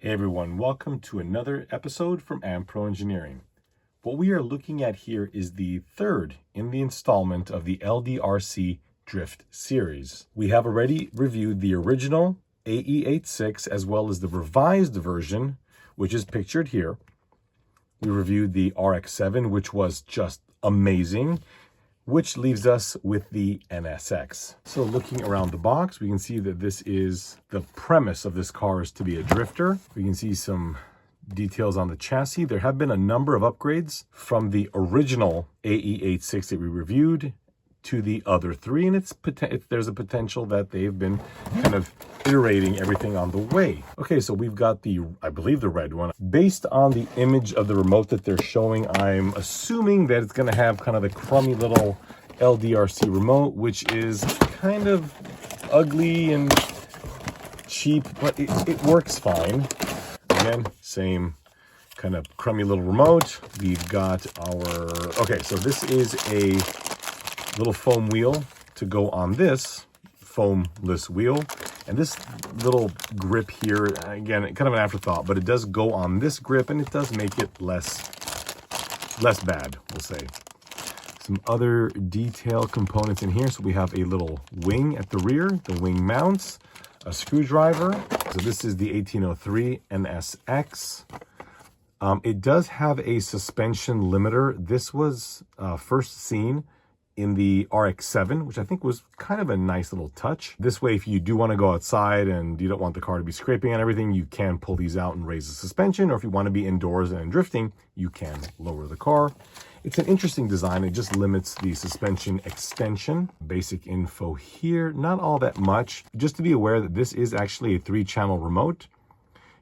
Hey everyone, welcome to another episode from Pro Engineering. What we are looking at here is the third in the installment of the LDRC Drift series. We have already reviewed the original e417 as well as the revised version, which is pictured here. We reviewed the RX-7, which was just amazing, which leaves us with the NSX. So looking around the box, we can see that this is the premise of this car is to be a drifter. We can see some details on the chassis. There have been a number of upgrades from the original e417 that we reviewed to the other three, and there's a potential that they've been kind of iterating everything on the way. Okay, so we've got I believe the red one. Based on the image of the remote that they're showing, I'm assuming that it's going to have kind of the crummy little LDRC remote, which is kind of ugly and cheap, but it works fine. Again, same kind of crummy little remote. We've got okay, so this is a little foam wheel to go on this foamless wheel, and this little grip here, again, kind of an afterthought, but it does go on this grip and it does make it less bad, we'll say. Some other detail components in here. So we have a little wing at the rear, the wing mounts, a screwdriver. So this is the 1803 NSX. It does have a suspension limiter. This was first seen in the RX-7, which I think was kind of a nice little touch. This way, if you do want to go outside and you don't want the car to be scraping on everything, you can pull these out and raise the suspension, or if you want to be indoors and drifting, you can lower the car. It's an interesting design. It just limits the suspension extension. Basic info here, not all that much. Just to be aware that this is actually a 3-channel remote.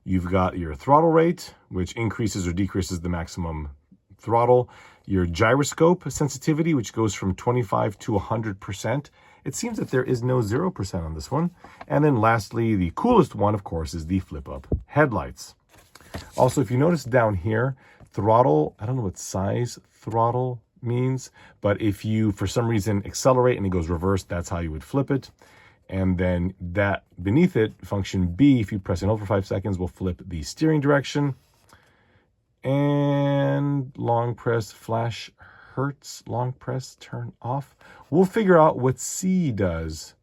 You've got your throttle rate, which increases or decreases the maximum throttle. Your gyroscope sensitivity, which goes from 25 to 100%. It seems that there is no 0% on this one. And then lastly, the coolest one, of course, is the flip-up headlights. Also, if you notice down here, throttle, I don't know what size throttle means, but if you, for some reason, accelerate and it goes reverse, that's how you would flip it. And then that beneath it, function B, if you press and hold for 5 seconds, will flip the steering direction. And long press flash hertz, long press turn off. We'll figure out what C does.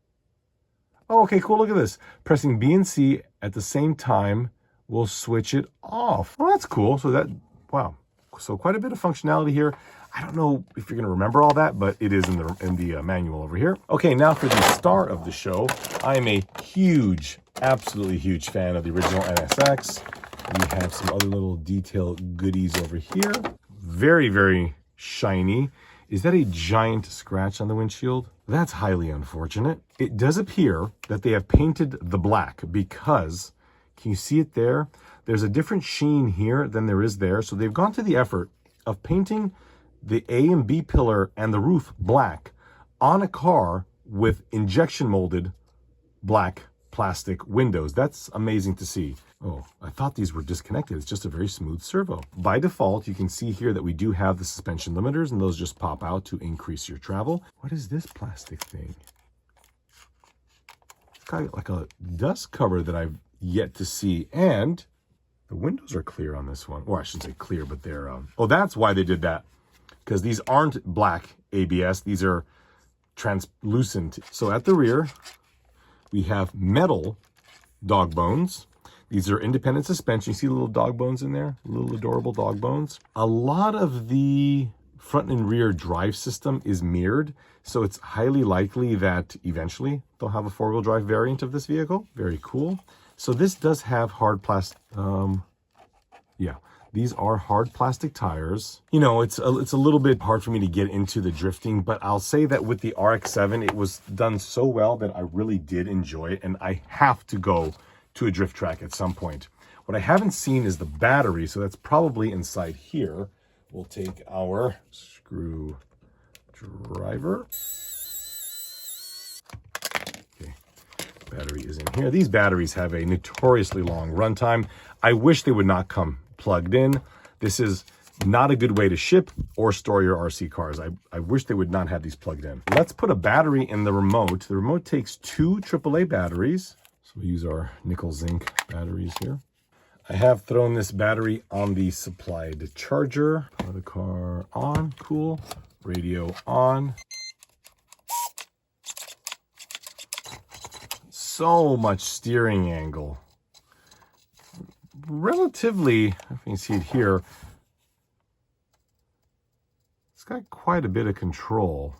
Oh, okay, cool, look at this. Pressing B and C at the same time will switch it off. Oh, that's cool. So wow. So quite a bit of functionality here. I don't know if you're gonna remember all that, but it is in the manual over here. Okay, now for the star of the show. I am a absolutely huge fan of the original NSX. We have some other little detail goodies over here. Very, very shiny. Is that a giant scratch on the windshield? That's highly unfortunate. It does appear that they have painted the black because, can you see it there? There's a different sheen here than there is there. So they've gone to the effort of painting the A and B pillar and the roof black on a car with injection molded black plastic windows. That's amazing to see. Oh, I thought these were disconnected. It's just a very smooth servo. By default, you can see here that we do have the suspension limiters, and those just pop out to increase your travel. What is this plastic thing? It's got like a dust cover that I've yet to see, and the windows are clear on this one. Or I shouldn't say clear, but they're, oh, that's why they did that. Because these aren't black ABS, these are translucent. So at the rear, we have metal dog bones. These are independent suspension. You see the little dog bones in there? Little adorable dog bones. A lot of the front and rear drive system is mirrored, so it's highly likely that eventually they'll have a 4-wheel drive variant of this vehicle. Very cool. So this does have hard plastic, yeah. These are hard plastic tires. You know, it's a little bit hard for me to get into the drifting, but I'll say that with the RX-7, it was done so well that I really did enjoy it, and I have to go to a drift track at some point. What I haven't seen is the battery, so that's probably inside here. We'll take our screwdriver. Okay, battery is in here. These batteries have a notoriously long runtime. I wish they would not come plugged in. This is not a good way to ship or store your RC cars. I wish they would not have these plugged in. Let's put a battery in the remote. The remote takes 2 AAA batteries. So we use our nickel zinc batteries here. I have thrown this battery on the supplied charger. Power the car on, cool. Radio on. So much steering angle. Relatively, if you can see it here, it's got quite a bit of control.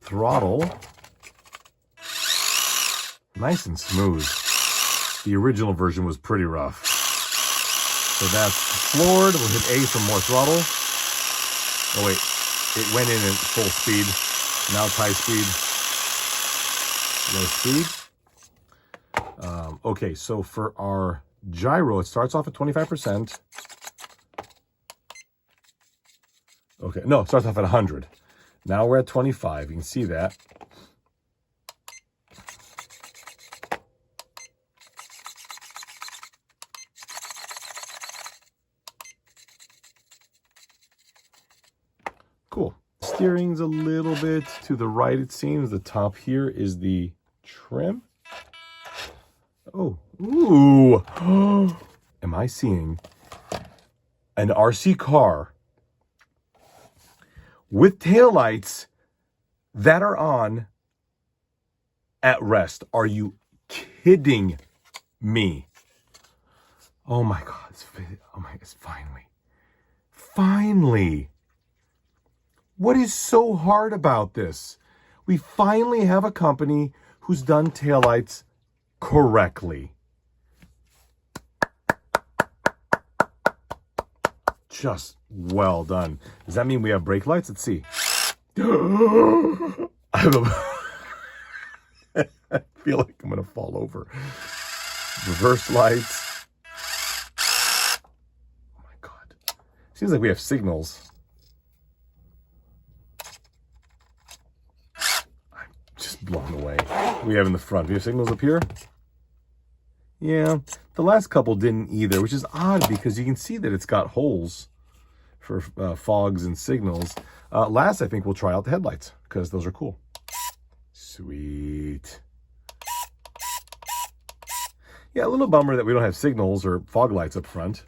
Throttle, nice and smooth. The original version was pretty rough. So that's floored. We'll hit A for more throttle. Oh wait, it went in at full speed. Now it's high speed, low speed. Okay, so for our gyro, it starts off at 25%. Okay, no, it starts off at 100. Now we're at 25. You can see that. Cool. Steering's a little bit to the right, it seems. The top here is the trim. Oh, ooh. Am I seeing an RC car with taillights that are on at rest? Are you kidding me? Oh my God, it's finally. Finally. What is so hard about this? We finally have a company who's done taillights correctly. Just well done. Does that mean we have brake lights? Let's see. I feel like I'm gonna fall over. Reverse lights. Oh my God. Seems like we have signals. I'm just blown away. What do we have in the front? We have signals up here? Yeah, the last couple didn't either, which is odd because you can see that it's got holes for fogs and signals. Last, I think we'll try out the headlights because those are cool. Sweet. Yeah, a little bummer that we don't have signals or fog lights up front.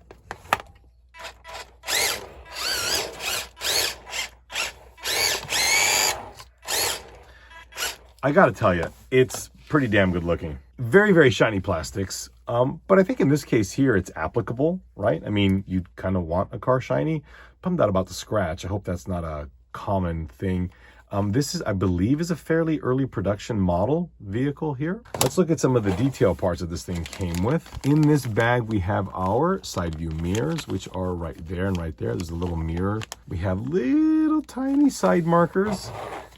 I gotta tell you, it's pretty damn good looking. Very, very shiny plastics. But I think in this case here, it's applicable, right? I mean, you kind of want a car shiny. Bummed out about the scratch. I hope that's not a common thing. This is, I believe, is a fairly early production model vehicle here. Let's look at some of the detail parts that this thing came with. In this bag, we have our side view mirrors, which are right there and right there. There's a little mirror. We have little tiny side markers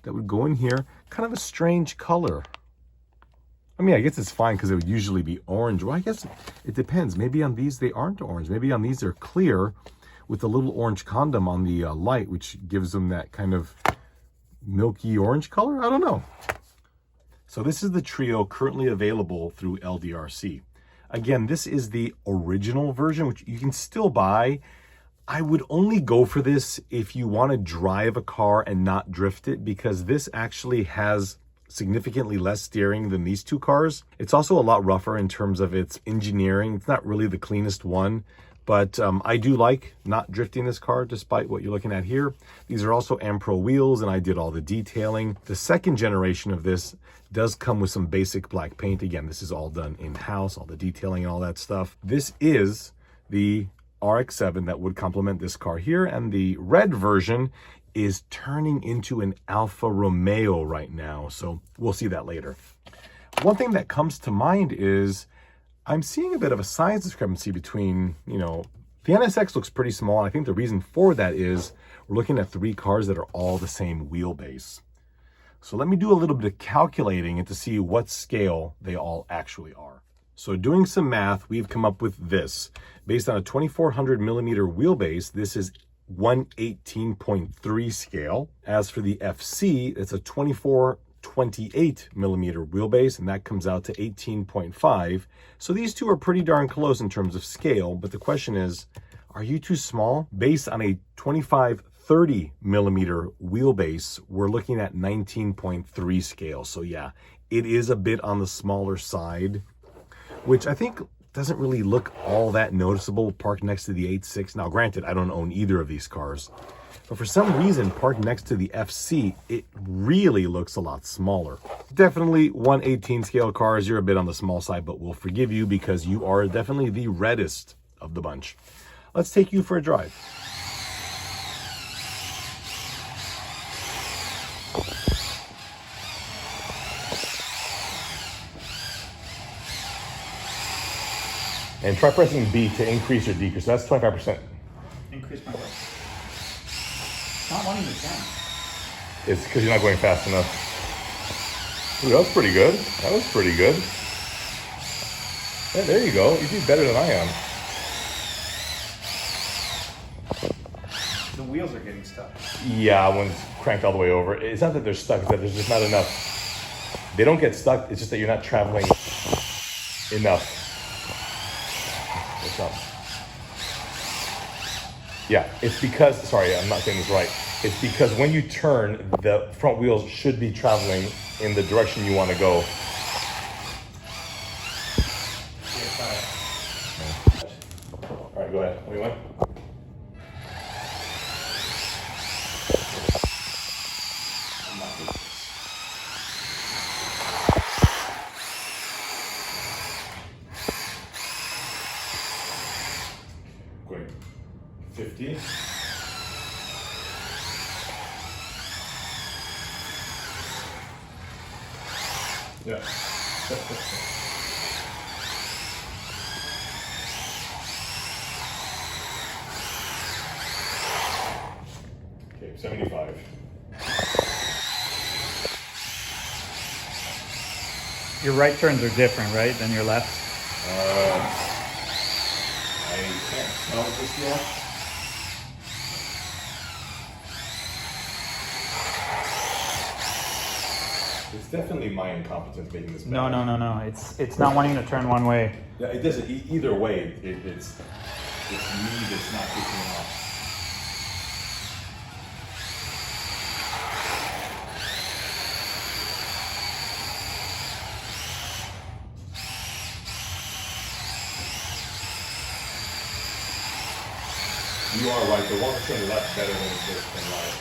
that would go in here. Kind of a strange color. I mean, I guess it's fine because it would usually be orange. Well, I guess it depends. Maybe on these, they aren't orange. Maybe on these, they're clear with a little orange condom on the light, which gives them that kind of milky orange color. I don't know. So this is the Trio currently available through LDRC. Again, this is the original version, which you can still buy. I would only go for this if you want to drive a car and not drift it, because this actually has significantly less steering than these two cars. It's also a lot rougher in terms of its engineering. It's not really the cleanest one, but I do like not drifting this car despite what you're looking at here. These are also Ampro wheels, and I did all the detailing. The second generation of this does come with some basic black paint. Again, this is all done in-house, all the detailing and all that stuff. This is the RX-7 that would complement this car here, and the red version is turning into an Alfa Romeo right now, so we'll see that later. One thing that comes to mind is I'm seeing a bit of a size discrepancy between, the NSX looks pretty small, and I think the reason for that is we're looking at three cars that are all the same wheelbase. So let me do a little bit of calculating and to see what scale they all actually are. So doing some math, we've come up with this. Based on a 2400 millimeter wheelbase, this is 118.3 scale. As for the FC, it's a 2428 millimeter wheelbase, and that comes out to 18.5. So these two are pretty darn close in terms of scale, but the question is, are you too small? Based on a 2530 millimeter wheelbase, we're looking at 19.3 scale. So yeah, it is a bit on the smaller side. which I think doesn't really look all that noticeable parked next to the 8.6. Now, granted, I don't own either of these cars, but for some reason, parked next to the FC, it really looks a lot smaller. Definitely 1/18 scale cars, you're a bit on the small side, but we'll forgive you because you are definitely the reddest of the bunch. Let's take you for a drive. And try pressing B to increase or decrease. So that's 25%. Increase my work. Not wanting to jump. It's because you're not going fast enough. Ooh, that was pretty good. That was pretty good. Yeah, there you go. You do better than I am. The wheels are getting stuck. Yeah, when it's cranked all the way over. It's not that they're stuck, it's that there's just not enough. They don't get stuck, it's just that you're not traveling enough. What's up? Yeah, it's because, sorry, I'm not saying this right. It's because when you turn, the front wheels should be traveling in the direction you want to go. All right, go ahead. What do you want? Great. 50. Yeah. Okay, 75. Your right turns are different, right, than your left? I can't tell this yet. It's definitely my incompetence making this bad. No. It's not wanting to turn one way. Yeah, it doesn't. Either way, it's me that's not kicking it off. You are right. The 1% left better than this right.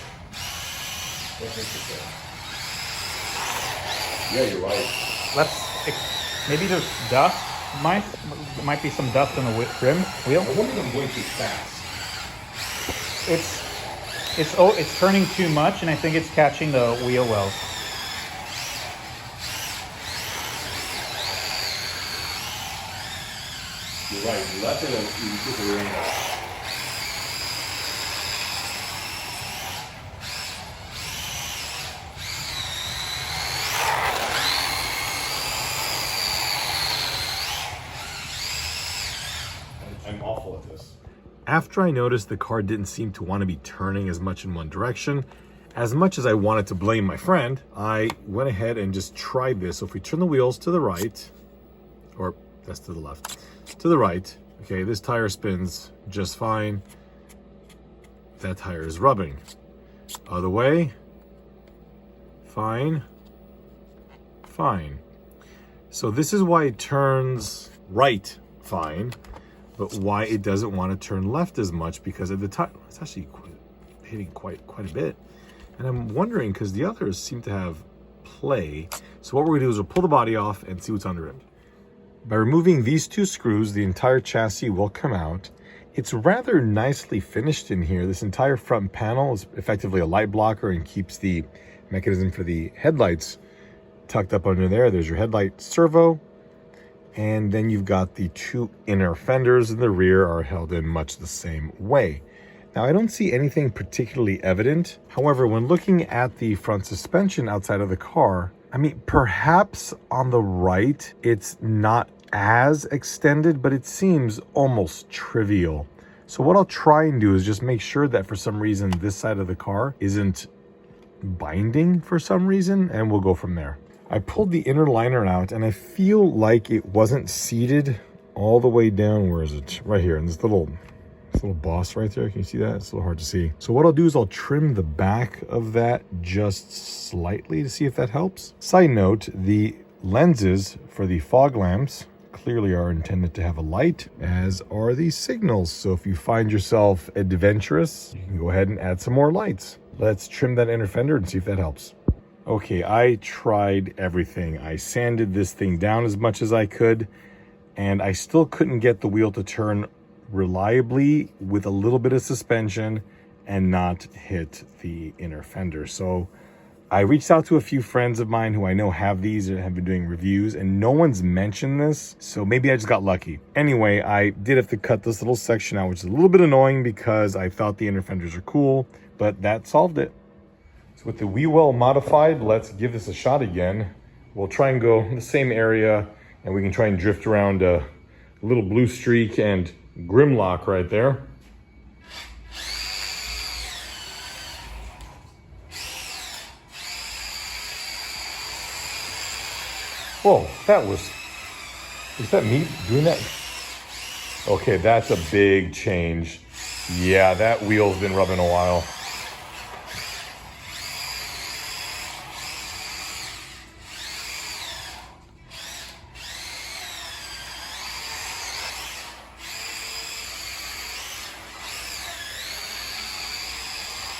What makes it say? Yeah, you're right. Maybe there's dust. Might be some dust on the rim wheel. I wonder if I'm going too fast. It's turning too much, and I think it's catching the wheel wells. You're right. You left it and you took the ring off. I'm awful at this. After I noticed the car didn't seem to want to be turning as much in one direction, as much as I wanted to blame my friend, I went ahead and just tried this. So if we turn the wheels to the right, or that's to the left, to the right, okay, this tire spins just fine. That tire is rubbing. Other way, fine, fine. So this is why it turns right fine, but why it doesn't want to turn left as much, because at the time it's actually hitting quite a bit. And I'm wondering, because the others seem to have play. So what we're gonna do is we'll pull the body off and see what's under it. By removing these two screws, the entire chassis will come out. It's rather nicely finished in here. This entire front panel is effectively a light blocker and keeps the mechanism for the headlights tucked up under there. There's your headlight servo. And then you've got the two inner fenders in the rear are held in much the same way. Now, I don't see anything particularly evident. However, when looking at the front suspension outside of the car, I mean, perhaps on the right, it's not as extended, but it seems almost trivial. So what I'll try and do is just make sure that for some reason, this side of the car isn't binding for some reason, and we'll go from there. I pulled the inner liner out and I feel like it wasn't seated all the way down. Where is it? Right here in this little boss right there. Can you see that? It's a little hard to see. So what I'll do is I'll trim the back of that just slightly to see if that helps. Side note, the lenses for the fog lamps clearly are intended to have a light, as are these signals. So if you find yourself adventurous, you can go ahead and add some more lights. Let's trim that inner fender and see if that helps. Okay, I tried everything. I sanded this thing down as much as I could, and I still couldn't get the wheel to turn reliably with a little bit of suspension and not hit the inner fender. So I reached out to a few friends of mine who I know have these and have been doing reviews, and no one's mentioned this, so maybe I just got lucky. Anyway, I did have to cut this little section out, which is a little bit annoying because I thought the inner fenders are cool, but that solved it. So with the wheel well modified, let's give this a shot again. We'll try and go in the same area, and we can try and drift around a little Blue Streak and Grimlock right there. Whoa, is that me doing that? Okay, that's a big change. Yeah, that wheel's been rubbing a while.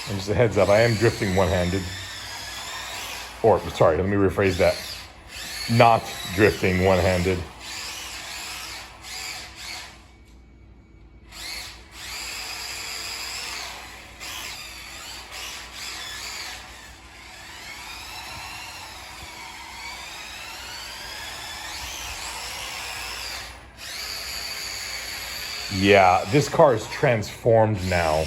And just a heads up, I am drifting one-handed. Or, sorry, let me rephrase that. Not drifting one-handed. Yeah, this car is transformed now.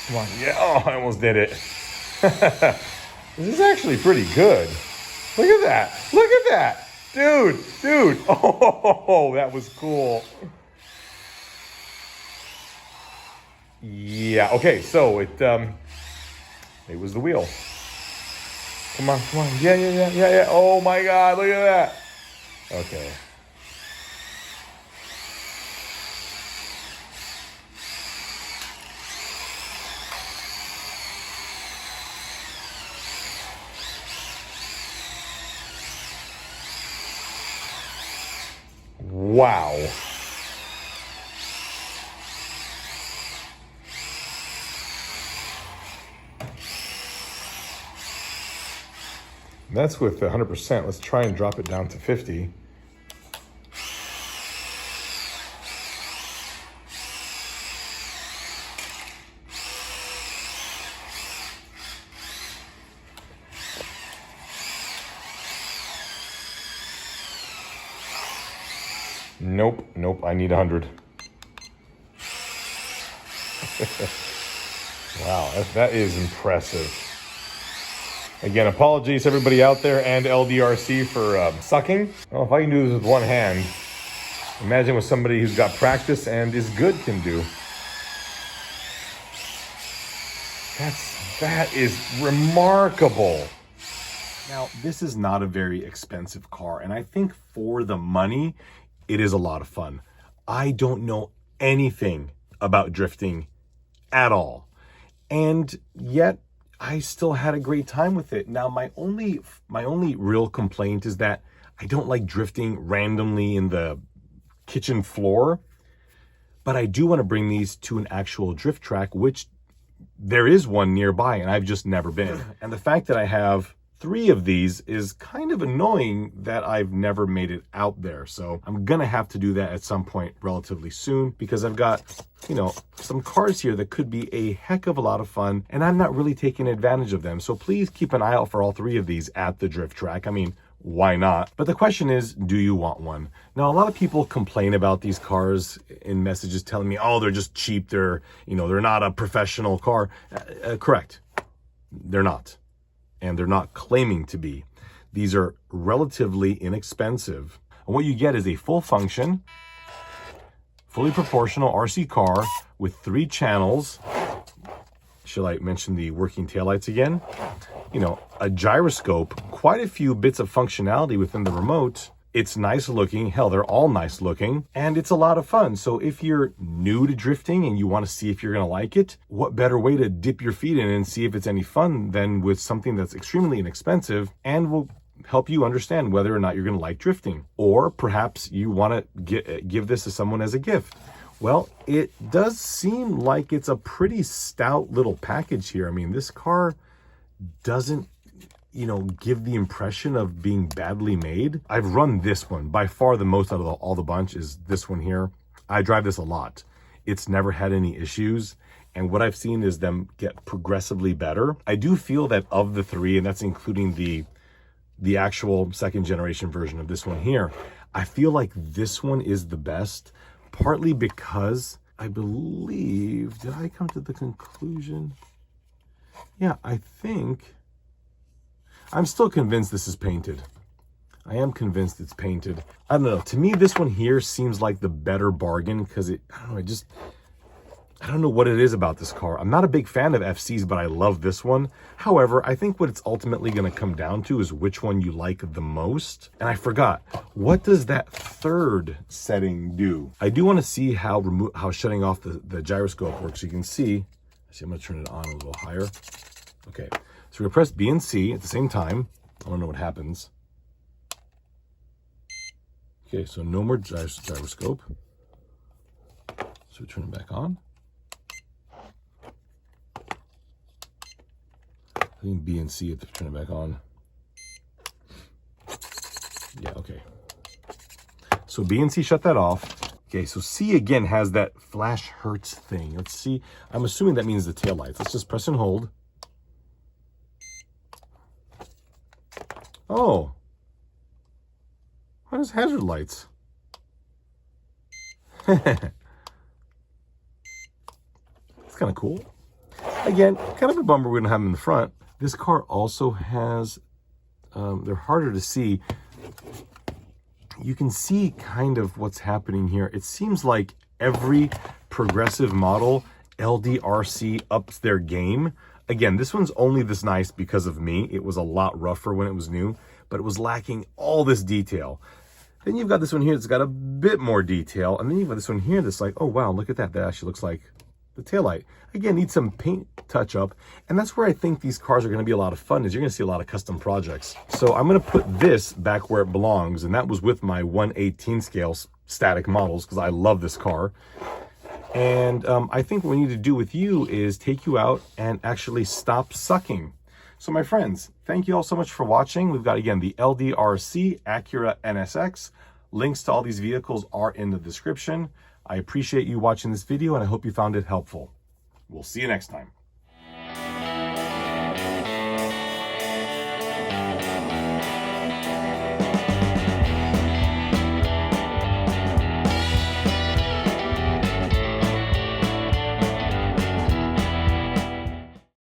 Come on, yeah, oh, I almost did it. This is actually pretty good. Look at that, look at that. Dude, oh, that was cool. Yeah, okay, so it was the wheel. Come on, yeah. Oh my God, look at that. Okay. Wow. That's with 100%. Let's try and drop it down to 50. Nope, I need 100. Wow, that is impressive. Again, apologies to everybody out there and LDRC for sucking. Well, if I can do this with one hand, imagine what somebody who's got practice and is good can do. That is remarkable. Now, this is not a very expensive car, and I think for the money, it is a lot of fun. I don't know anything about drifting at all, and yet I still had a great time with it. Now, my only real complaint is that I don't like drifting randomly in the kitchen floor, but I do want to bring these to an actual drift track, which there is one nearby, and I've just never been. And the fact that I have 3 of these is kind of annoying that I've never made it out there. So I'm gonna have to do that at some point relatively soon, because I've got, some cars here that could be a heck of a lot of fun, and I'm not really taking advantage of them. So please keep an eye out for all 3 of these at the drift track. I mean, why not? But the question is, do you want one? Now, a lot of people complain about these cars in messages telling me, oh, they're just cheap. They're not a professional car. Correct. They're not. And they're not claiming to be. These are relatively inexpensive. And what you get is a full function, fully proportional RC car with 3 channels. Shall I mention the working taillights again? A gyroscope, quite a few bits of functionality within the remote, It's nice looking. Hell, they're all nice looking, and it's a lot of fun. So if you're new to drifting and you want to see if you're going to like it, what better way to dip your feet in and see if it's any fun than with something that's extremely inexpensive and will help you understand whether or not you're going to like drifting. Or perhaps you want to give this to someone as a gift. Well, it does seem like it's a pretty stout little package here. I mean, this car doesn't, give the impression of being badly made. I've run this one. By far the most out of all the bunch is this one here. I drive this a lot. It's never had any issues. And what I've seen is them get progressively better. I do feel that of the three, and that's including the actual second generation version of this one here, I feel like this one is the best, partly because I believe, did I come to the conclusion? Yeah, I think, I'm still convinced this is painted. I am convinced it's painted. I don't know. To me, this one here seems like the better bargain because I don't know what it is about this car. I'm not a big fan of FCs, but I love this one. However, I think what it's ultimately going to come down to is which one you like the most. And I forgot, what does that third setting do? I do want to see how shutting off the gyroscope works. You can see, I'm going to turn it on a little higher. Okay, so we're going to press B and C at the same time. I don't know what happens. Okay, so no more gyroscope. So we turn it back on. I think B and C have to turn it back on. Yeah, okay. So B and C shut that off. Okay, so C again has that flash hertz thing. Let's see. I'm assuming that means the taillights. Let's just press and hold. Oh. What is hazard lights? It's kind of cool. Again, kind of a bummer we don't have them in the front. This car also has, they're harder to see. You can see kind of what's happening here. It seems like every progressive model, LDRC ups their game. Again, this one's only this nice because of me. It was a lot rougher when it was new, but it was lacking all this detail. Then you've got this one here that's got a bit more detail. And then you've got this one here that's like, oh, wow, look at that. That actually looks like the taillight. Again, needs some paint touch up. And that's where I think these cars are going to be a lot of fun, is you're going to see a lot of custom projects. So I'm going to put this back where it belongs. And that was with my 1/18 scale static models because I love this car. And I think what we need to do with you is take you out and actually stop sucking. So my friends, thank you all so much for watching. We've got, again, the LDRC Acura NSX. Links to all these vehicles are in the description. I appreciate you watching this video, and I hope you found it helpful. We'll see you next time.